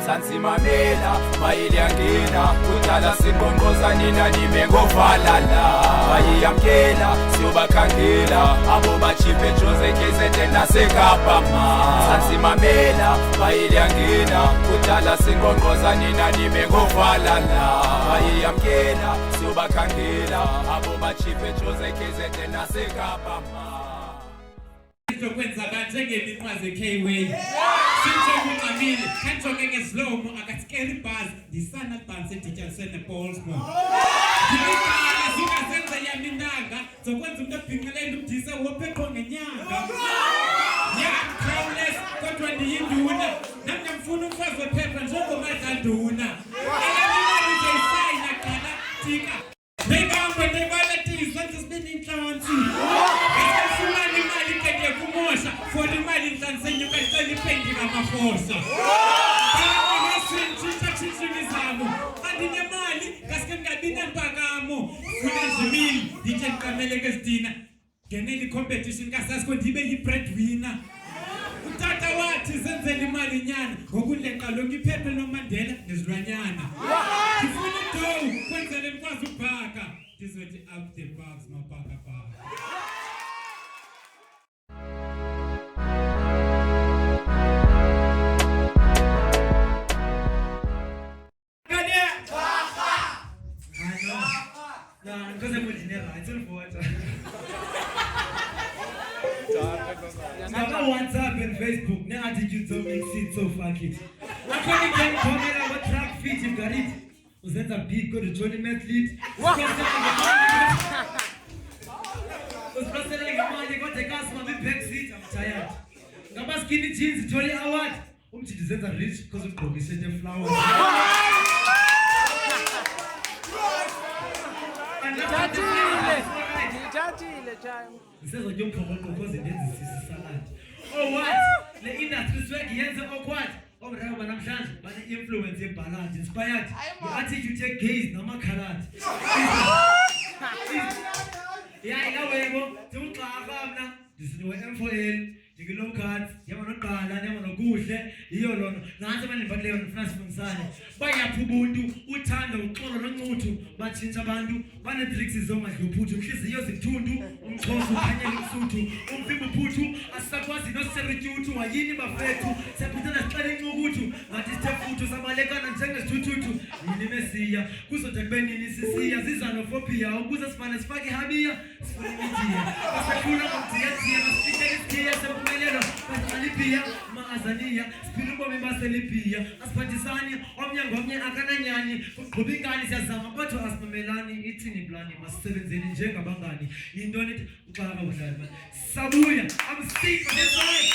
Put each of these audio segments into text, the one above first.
sansimamela bayiliyangena kudala singongoza nina nime ngofalala bayiyamkela siyobakhangela abo bachipe Jose KZN naseKapa sansimamela bayiliyangena kudala singongoza nina nime ngofalala bayiyamkela siyobakhangela abo bachipe Jose KZN naseKapa Kwenza njengemiqhaze K-Way sinjokuthi amile kanjonge ngeslomo akasikeli buzz disana dance dityanisene balls mo ngikhala singasenza yamindanga zokwenza umuntu obhinqeleni ubudise wophepho ngenyanga khawulesi kodwa ndiyinduna nami ngifuna umfazi wephepha njengomadlanduna elamimali nje isayina qala tika ngihambe ngibaletisa sisibini inhlansi esifumana imali kade kumosha for imali inhlansi enyukela ipendi kamaforsa ngizamo andinemali kaske ngabina mpakamo funa zimili ndithi ngikamele ke sidina ngeneli competition kasasko ndibe yi-breadwinner utata wathi senzele imali nyana ngokuleqa lo ngiphephe noMandela nezilwanyana ngifuna idowu kwenzele nikwazi ukubhaka ndizothi up the bugs mabhaka bhaka WhatsApp and Facebook, now attitude don't make it so fuck it. I can't get comment about track feet in Garit. Was that a big go to Johnny Metlead? Was like a man, they got the gas from the back seat. I'm tired. Gaba skinny jeans, Johnny Award. She is that rich because of progression and flowers. Says a young couple because it is salad. Oh, what? The industry swag hands up what? Oh, but the influence in balance inspired. The attitude take gaze, no more carrot. Yeah, I know. Don't laugh. This is no M4L. You can look at Yamanokala, Yamanokushe, Yolon, Nazaman, but Leon France Monsani. Baya Pubutu, Utando, Kolonutu, Bachinchabandu, Banatrix is so much you put to kiss the Yossi Tundu, Umkosu, Hanya Sutu, Umpibu Putu, Asakwasi, no Seritu, Ayini Bafetu, Saputana Studying Mugutu, Matista Futu, Samalekan and Jangas Tutu, Nimesia, Kuso Tabeni, Sisia, Zizanophobia, Uguza Spanish Fagi Habia, Spanitia, Asakuna, Tia, Meleno, Alipia, Maazania, Spirubo Maselipia, Aspatisani, Omya, Akananyani, Bubingani Zama, but to ask Melani, eating Blani, Master in Jenga Bangani, you don't it, Sabuya, I'm sick of this life,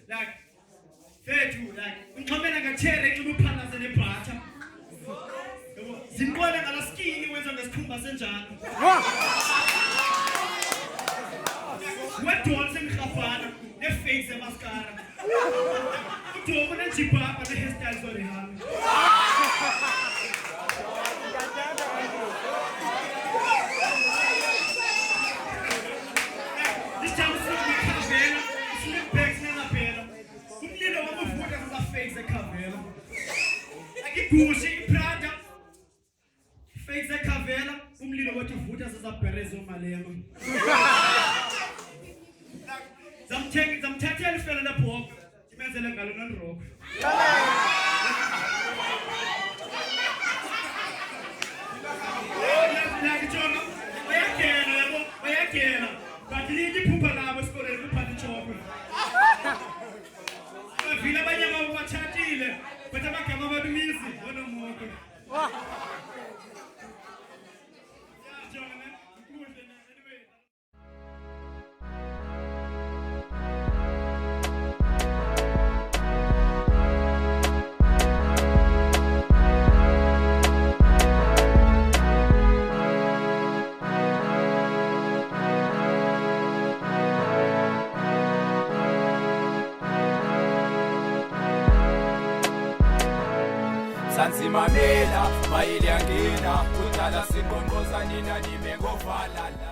like, fair to like, come in like a chair, to be partners in the party. Zimbabwe and a ski was on the Kumba Senjan. What to us in Kapana, their face and mascara. To open a chip up and the hairstyles on the hand. This time is going to be Cavella, slip bags and a pair. Who did a woman who has a face a Cavella? I get pushing Prada. Face a Cavella, umlilo wethu vuta sizapereza umalema. Zamthathela ifela lapho, imenzele ngalo nonrock. Nakijona, bayakena. But liji phupha labo esikoleni kuphatha ichopho. Bavile abanye babo bathathile, but amagama babimizi onomoko. sansimamela mayili yangena kudala simbongoza nina nime ngofalala.